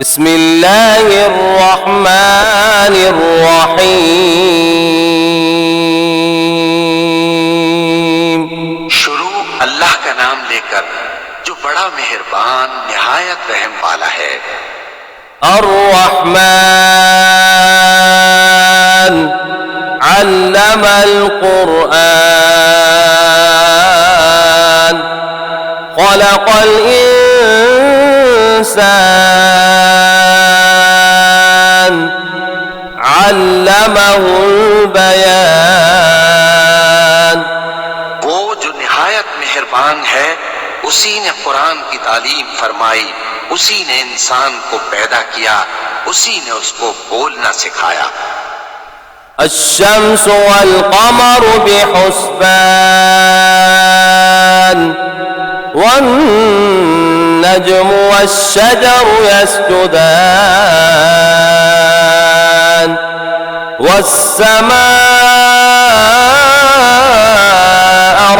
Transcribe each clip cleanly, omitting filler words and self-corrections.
बिस्मिल्लाहिर्रहमानिर्रहीम। शुरू अल्लाह का नाम लेकर जो बड़ा मेहरबान निहायत रहम वाला है। अर्रहमान अल्लमल कुरआन खलक़ल इंसान अल्लमहुल बयान। वो जो निहायत मेहरबान है, उसी ने कुरान की तालीम फरमाई, उसी ने इंसान को पैदा किया, उसी ने उसको बोलना सिखाया। अश्शम्सु वल क़मरु बिहुस्बान वन्नज्मु वश्शजरु यस्जुदान वस्समाअ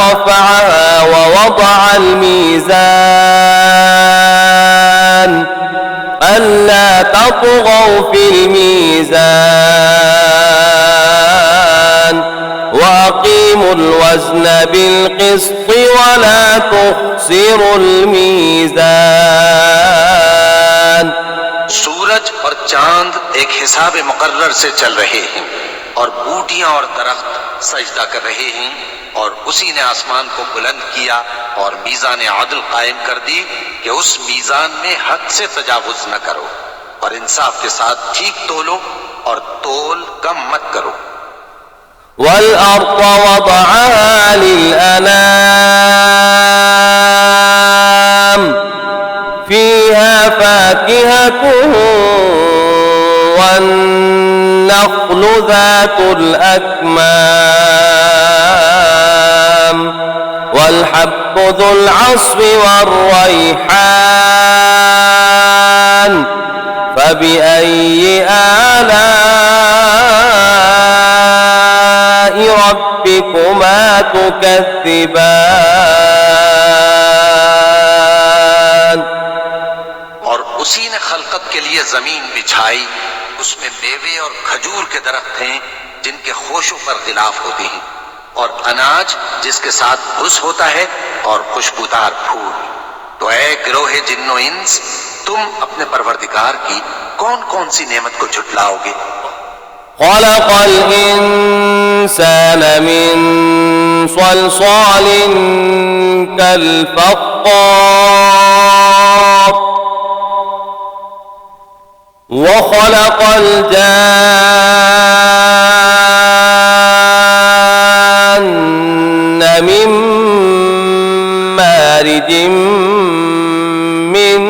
रफ़अहा ववضعल मीज़ान अल्ला तत्गौ फिल मीज़ान वअक़ीमुल वज़्न बिल क़िस्ति वला तुख़्सिरुल मीज़ान। सूरज और चांद एक हिसाब मुकर्रर से चल रहे हैं और बूटियां और दरख्त सजदा कर रहे हैं, और उसी ने आसमान को बुलंद किया और मीज़ान आदल कायम कर दी कि उस मीज़ान में हद से तजावुज न करो और इंसाफ के साथ ठीक तोलो और तोल कम मत करो। वल अर्द वदअहा लिल अनाम फीहा फाकिहतुन वन्नख्लु ज़ातुल अक्माम वल्हब्बु ज़ुल अस्फ़ि वर्रैहान फबिअय्यि आलाइ रब्बिकुमा तुकज़्ज़िबान। और उसी ने खलकत के लिए जमीन बिछाई, उसमें मेवे और खजूर के दरख्त हैं जिनके खोशों पर गिलाफ होते हैं, और अनाज जिसके साथ भुस होता है और खुशबूदार फूल। तो ऐ गिरोहे जिन्नो इंस, तुम अपने परवरदिगार की कौन कौन सी नेमत को झुटलाओगे। खलक़ल इंसान मिन सलसालिन कल फ़ख़्ख़ार व खलक़ल जान्न मिन मारिजिम मिन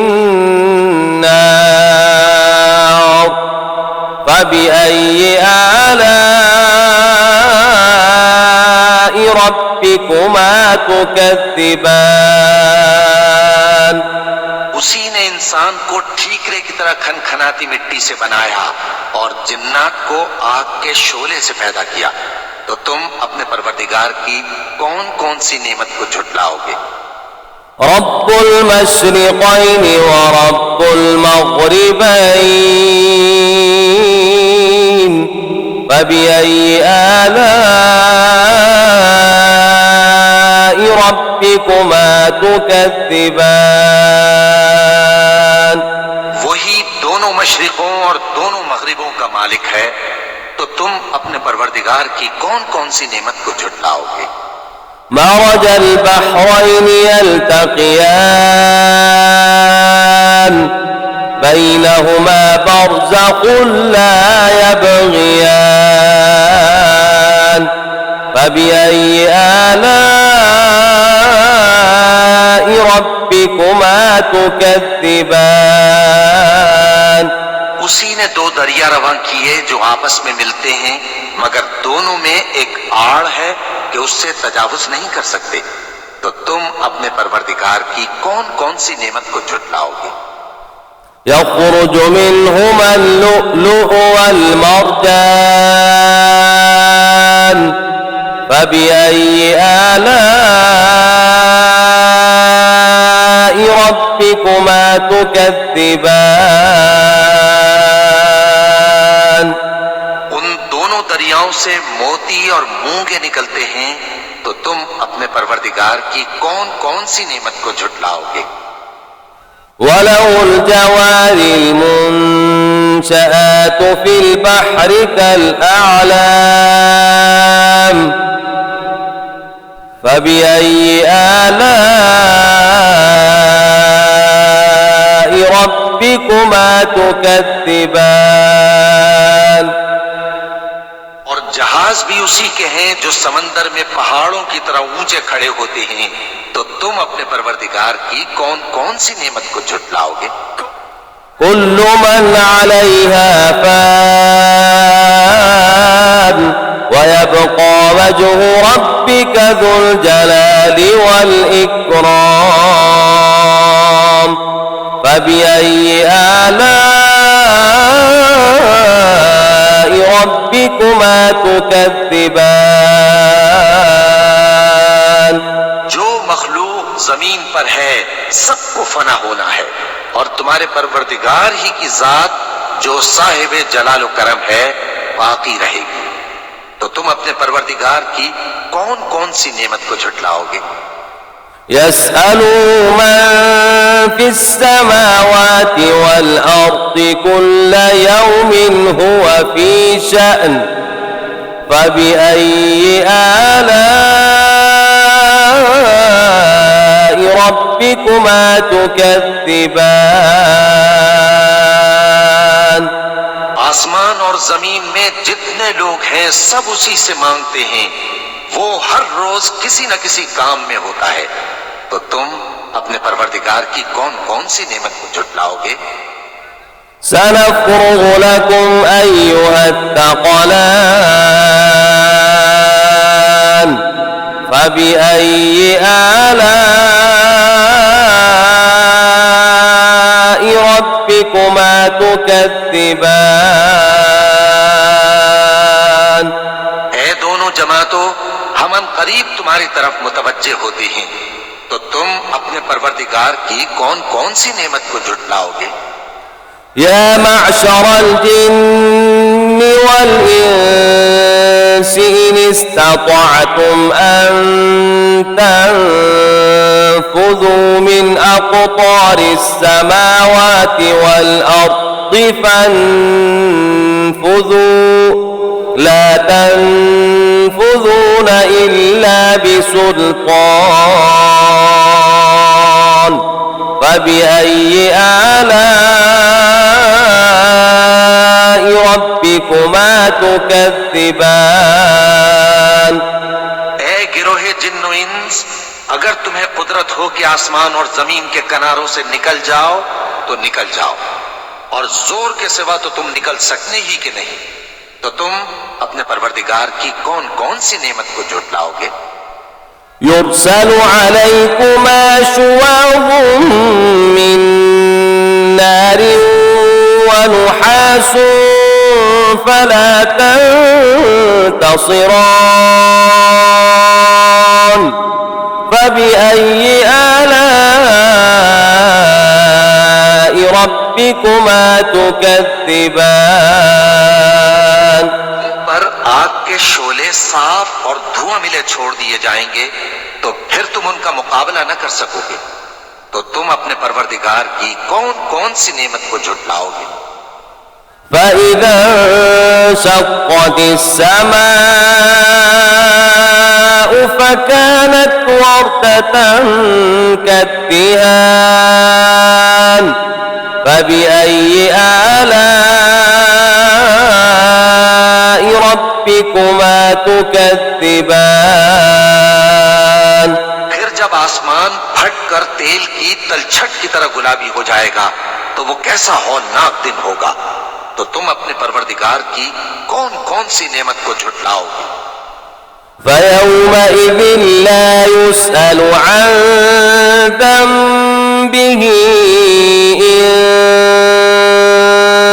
नार फबिअय्यि आलाइ रब्बिकुमा तुकज़्ज़िबान। उसी ने इंसान को ठीकरे की तरह खनखनाती मिट्टी से बनाया और जिन्नात को आग के शोले से पैदा किया। तो तुम अपने परवरदिगार की कौन कौन सी नेमत को झुटलाओगे। रब्बुल मशरिक़ैनि व रब्बुल मग़रिबैन फबिअय्यि आलाइ रब्बिकुमा तुकज़्ज़िबान। वही दोनों मशरिकों और दोनों मगरिबों का मालिक है, तो तुम अपने परवरदिगार की कौन कौन सी नेमत को झुटलाओगे। मरजल बहरैनि यल्तक़ियान बैनहुमा बरज़ख़ुन ला यबग़ियान फबिअय्यि आलाइ रब्बिकुमा तुकज़्ज़िबान। उसी ने दो दरिया रवां किए जो आपस में मिलते हैं, मगर दोनों में एक आड़ है कि उससे तजावुज नहीं कर सकते। तो तुम अपने परवरदिगार की कौन कौन सी नेमत को झुटलाओगे। यख़रुजु मिन्हुमल लुअ्लुअु वल मरजान फबिअय्यि आलाइ रब्बिकुमा تكذبان उन दोनों दरियाओं से मोती और मूंगे निकलते हैं, तो तुम अपने परवरदिगार की कौन कौन सी नेमत को झुटलाओगे। وله الجوار المنشآت في البحر كالأعلام فبأي آلاء ربكما تكذبان और जहाज भी उसी के हैं जो समंदर में पहाड़ों की तरह ऊंचे खड़े होते हैं, तो तुम अपने परवरदिगार की कौन कौन सी नेमत को झुटलाओगे। كل من عليها فان ويبقى وجه ربك ذو الجلال والإكرام فبأي آلاء ربكما تكذبان जो मखलूक जमीन पर है सबको फना होना है, और तुम्हारे परवरदिगार ही की जात जो साहिब जलाल करम है बाकी रहेगी। तो तुम अपने परवरदिगार की कौन कौन सी नेमत को झुटलाओगे। يسأله من في السماوات والأرض كل يوم هو في شأن فبأي آلاء ربكما تكذبان आसमान और जमीन में जितने लोग हैं सब उसी से मांगते हैं, वो हर रोज किसी न किसी काम में होता है। तो तुम अपने परवरदिगार की कौन कौन सी नेमत को झुटलाओगे। سنفرغ لكم أيها الثقلان فبأي آلاء ربكما تكذبان ऐ दोनों जमातों, हम करीब तुम्हारी तरफ मुतवज्जे होते हैं, तो तुम अपने परवरदिगार की कौन कौन सी नेमत को झुटलाओगे। يا معشر الجن والإنس إن استطعتم أن تنفذوا من أقطار السماوات والأرض فانفذوا لا تنفذون إلا بسلطان فبأي آلاء ربكما تكذبان ऐ गिरोहे जिन्न और इंस, अगर तुम्हें कुदरत हो कि आसमान और जमीन के किनारों से निकल जाओ तो निकल जाओ, और जोर के सिवा तो तुम निकल सकने ही के नहीं। तो तुम अपने परवरदिगार की कौन कौन सी नेमत को झुटलाओगे। يرسل عليكما شواظ من نار ونحاس فلا تنتصران فبأي آلاء ربكما تكذبان पर आग के शोले साफ और धुआं मिले छोड़ दिए जाएंगे, तो फिर तुम उनका मुकाबला न कर सकोगे। तो तुम अपने परवरदिगार की कौन कौन सी नेमत को झुटलाओगे। فإذا انشقت السماء فكانت وردة كالدهان فبأي آلاء ربكما تكذبان फिर जब आसमान फट कर तेल की तलछट की तरह गुलाबी हो जाएगा, तो वो कैसा हौलनाक दिन होगा। तो तुम अपने परवरदिगार की कौन कौन सी नेमत को झुटलाओगे। فيومئذ لا يسأل عن ذنبه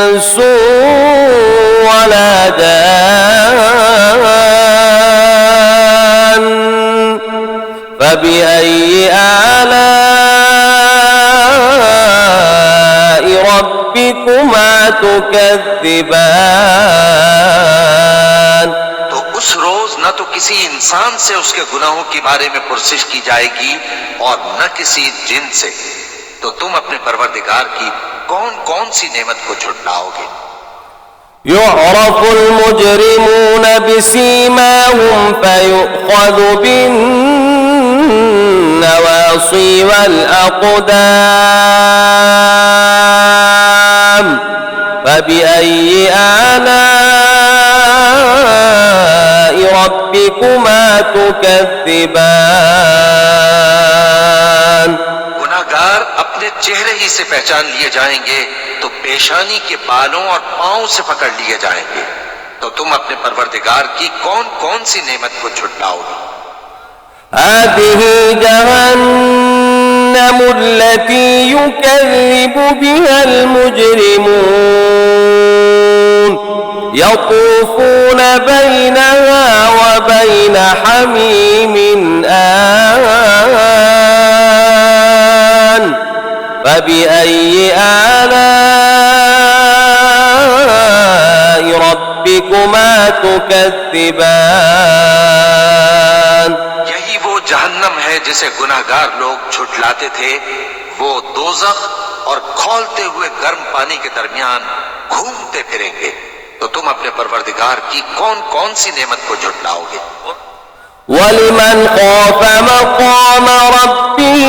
إنس ولا جان فبأي آلاء تكذبان तो उस रोज न तो किसी इंसान से उसके गुनाहों के बारे में पुरसिश की जाएगी और न किसी जिन से। तो तुम अपने परवरदिगार की कौन कौन सी नेमत को झुटलाओगे। يعرف المجرمون بسيماهم فيؤخذ بالنواصي والأقدام فبأي آلاء ربكما تكذبان गुनाहगार अपने चेहरे ही से पहचान लिए जाएंगे तो पेशानी के बालों और पांव से पकड़ लिए जाएंगे। तो तुम अपने परवरदिगार की कौन कौन सी नेमत को झुटलाओगे। هذه جهنم التي يكذب بها المجرمون يطوفون بينها وبين حميم آن فبأي آلاء ربكما تكذبان यही वो जहन्नम है जिसे गुनाहगार लोग झुटलाते थे। वो दोज़ख और खौलते हुए गर्म पानी के दरमियान घूमते फिरेंगे। तो तुम अपने परवरदिगार की कौन कौन सी नेमत को झुटलाओगे। ولمن خاف مقام ربه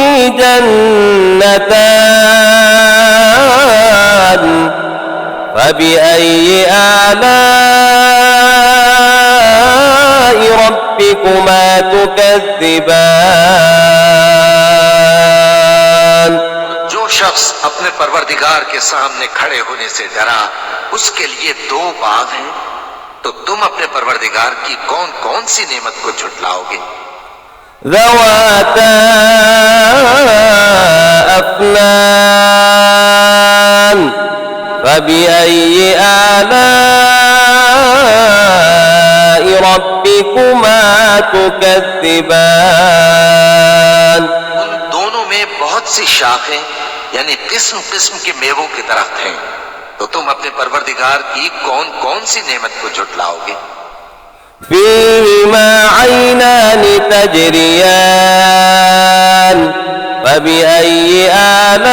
جنتان فبأي آلاء ربكما تكذبان जो शख्स अपने परवरदिगार के सामने खड़े होने से डरा उसके लिए दो बाग हैं। तो तुम अपने परवरदिगार की कौन कौन सी नेमत को झुटलाओगे। ذواتا أفنان فبأي آلاء ربكما تكذبان उन दोनों में बहुत सी शाखें यानी किस्म किस्म के मेवों के दरख्त हैं। तो तुम अपने परवरदिगार की कौन कौन सी नेमत को झुटलाओगे। فيهما عينان تجريان فبأي آلاء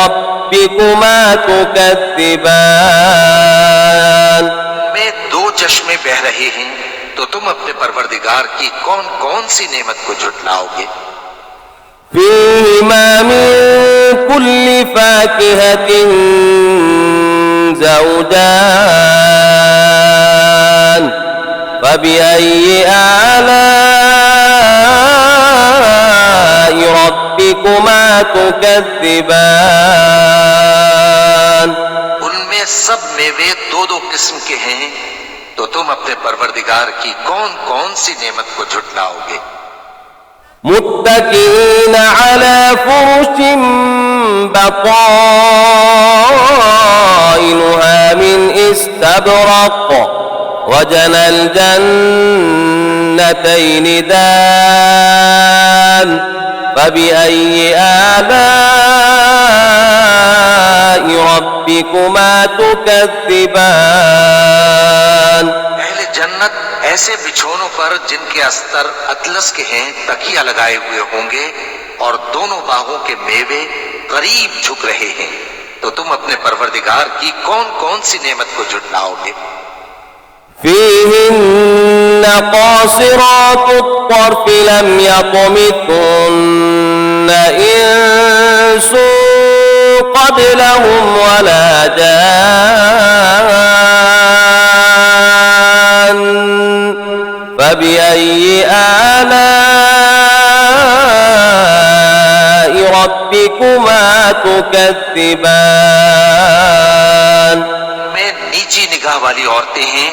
ربكما تكذبان में दो चश्मे बह रहे हैं। तो तुम अपने परवरदिगार की कौन कौन सी नेमत को झुटलाओगे। فيهما من كل فاكهة زوجان فبأي آلاء ربكما تكذبان उनमें सब मेवे दो दो किस्म के हैं। तो तुम अपने परवरदिगार की कौन कौन सी नेमत को झुटलाओगे। متكئين على فرش بطائنها من استبرق وجنى الجنتين دان فبأي آلاء ربكما تكذبان अहले जन्नत ऐसे बिछोनों पर जिनके अस्तर अतलस के हैं तकिया लगाए हुए होंगे और दोनों बागों के मेवे करीब झुक रहे हैं। तो तुम अपने परवरदिगार की कौन कौन सी नेमत को झुटलाओगे। فيهن قاصرات الطرف لم يطمثهن إنس قبلهم ولا جان فبأي آلاء ربكما تكذبان में नीची निगाह वाली औरतें हैं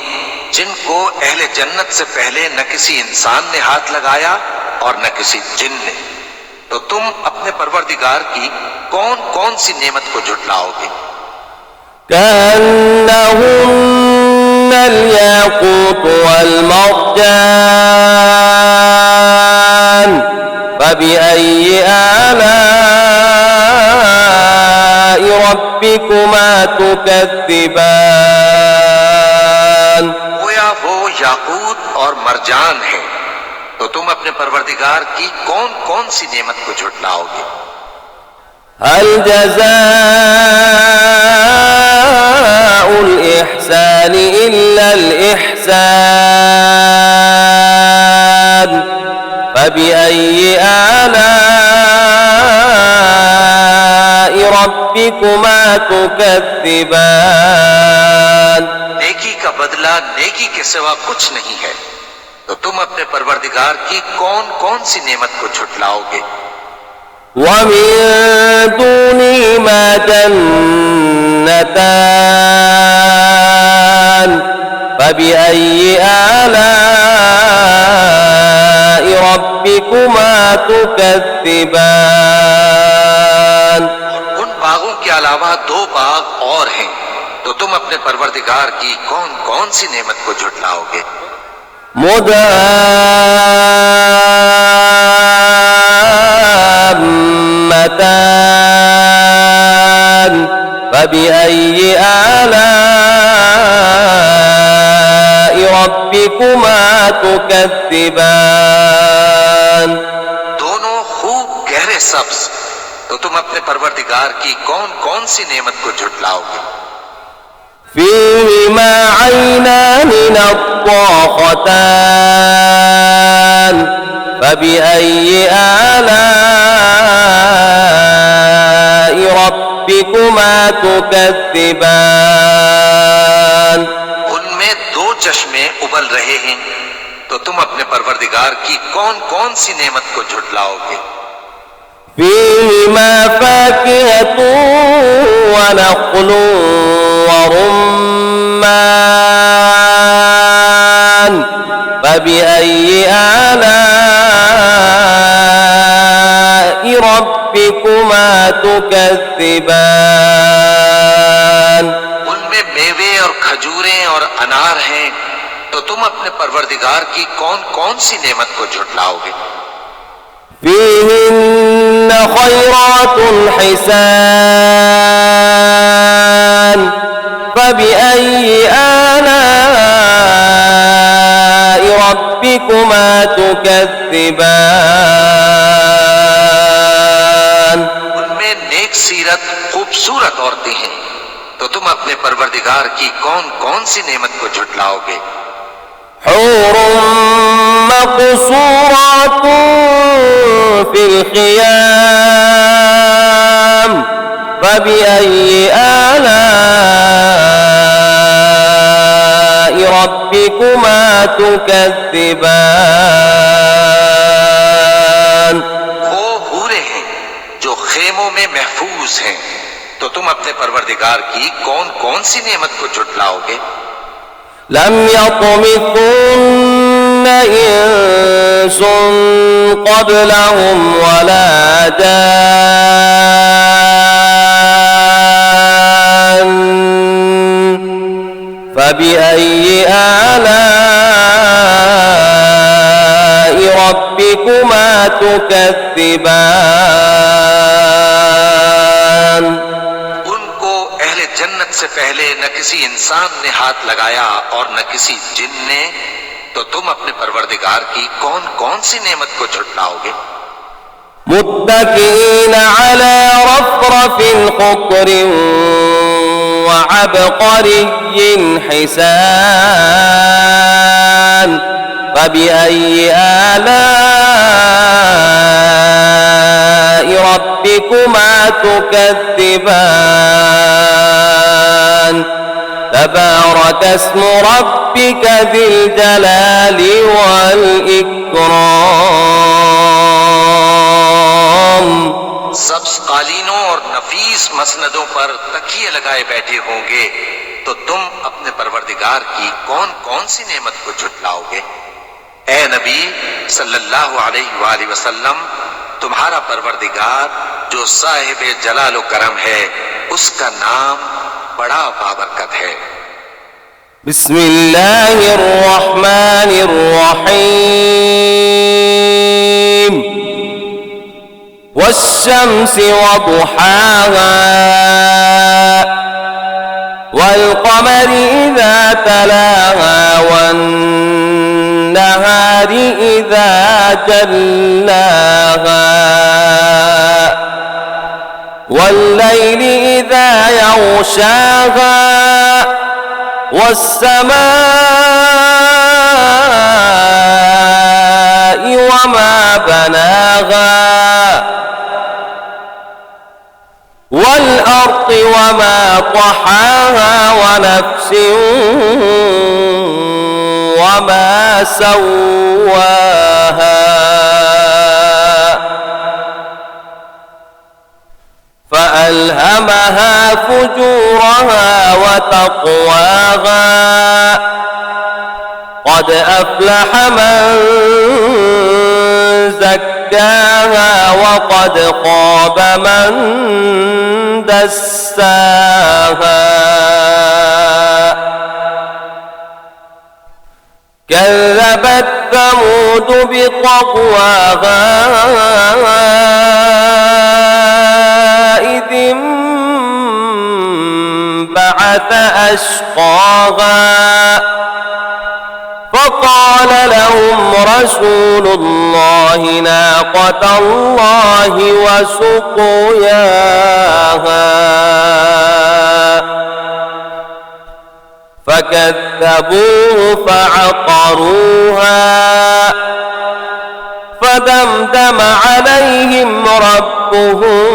जिनको अहले जन्नत से पहले न किसी इंसान ने हाथ लगाया और न किसी जिन ने। तो तुम अपने परवरदिगार की कौन कौन सी नेमत को झुटलाओगे। كأنهن الياقوت والمرجان فبأي آلاء ربكما تكذبان गोया वो याकूत और मरजान है, तो तुम अपने परवरदिगार की कौन कौन सी नेमत को झुटलाओगे। هل جزاء الإحسان إلا الإحسان فبأي آلاء ربكما تكذبان नेकी का बदला नेकी के सिवा कुछ नहीं है, तो तुम अपने परवरदिगार की कौन कौन सी नेमत को झुटलाओगे। ومن دونهما جنتان فبأي آلاء ربكما تكذبان उन बागों के अलावा दो बाग और हैं, तो तुम अपने परवरदिगार की कौन कौन सी नेमत को झुटलाओगे। مدهامتان فبأي آلاء ربكما تكذبان दोनों खूब गहरे सब्ज, तो तुम अपने परवरदिगार की कौन कौन सी नेमत को झुटलाओगे। فيهما عينان نضاختان فبأي آلاء ربكما تكذبان उनमें दो चश्मे उबल रहे हैं, तो तुम अपने परवरदिगार की कौन कौन सी नेमत को झुटलाओगे। فيهما فاكهة ونخل ورمان فبأي آلاء ربكما تكذبان उनमें मेवे और खजूरें और अनार हैं, तो तुम अपने परवरदिगार की कौन कौन सी नेमत को झुटलाओगे। فيهن خيرات حسان فبأي آلاء ربكما تكذبان उनमें नेक सीरत खूबसूरत औरतें हैं, तो तुम अपने परवरदिगार की कौन कौन सी नेमत को झुटलाओगे। حور مقصورات في الخيام فبأي آلاء ربكما تكذبان वो हूरें हैं जो खेमों में महफूज हैं, तो तुम अपने परवरदिगार की कौन कौन सी नेमत को झुटलाओगे। لم يطمثن إنس قبلهم ولا جان فبأي آلاء ربكما تكذبان उनको अहले जन्नत से पहले न किसी इंसान ने हाथ लगाया और न किसी जिन ने, तो तुम अपने परवरदिगार की कौन कौन सी नेमत को झुटलाओगे। متكئين على رفرف خضر وعبقري حسان فبأي آلاء ربكما تكذبان تبارك اسم ربك ذي الجلال والإكرام सब्ज कालीनों और नफीस मसनदों पर तकिए लगाए बैठे होंगे, तो तुम अपने परवरदिगार की कौन कौन सी नेमत को झुटलाओगे। ए नबी सल्लल्लाहु अलैहि वसल्लम, तुम्हारा परवरदिगार जो साहिब जलाल व करम है, उसका नाम बड़ा बाबरकत है। बिस्मिल्लाहिर्रहमानिर्रहीम والشمس وضحاها والقمر إذا تلاها والنهار إذا جلاها والليل إذا يغشاها والسماء وما بناها والأرض وما طحاها ونفس وما سواها فألهمها فجورها وتقواها قد أفلح من زكاها وقد خاب من دساها كذبت ثمود بطغواها إذ انبعث أشقاها فقال لهم رسول الله ناقة الله وسقياها فكذبوه فعقروها فدمدم عليهم ربهم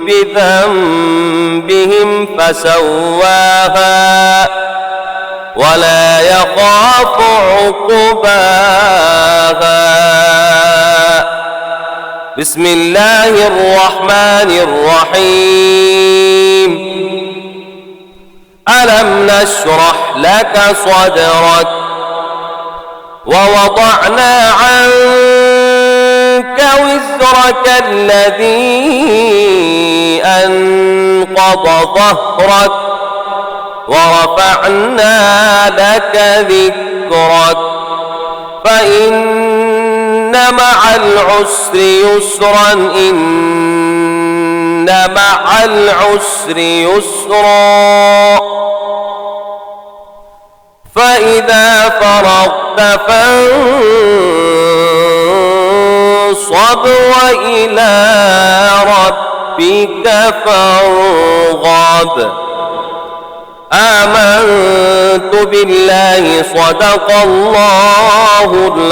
بذنبهم فسواها ولا يخاف عقباها. بسم الله الرحمن الرحيم. ألم نشرح لك صدرك ووضعنا عنك وزرك الذي أنقض ظهرك ورفعنا لك ذكرك فإن مع العسر يسرا إن مع العسر يسرا فإذا فرغت فانصب وإلى ربك فارغب. آمنت بالله صدق الله العظيم.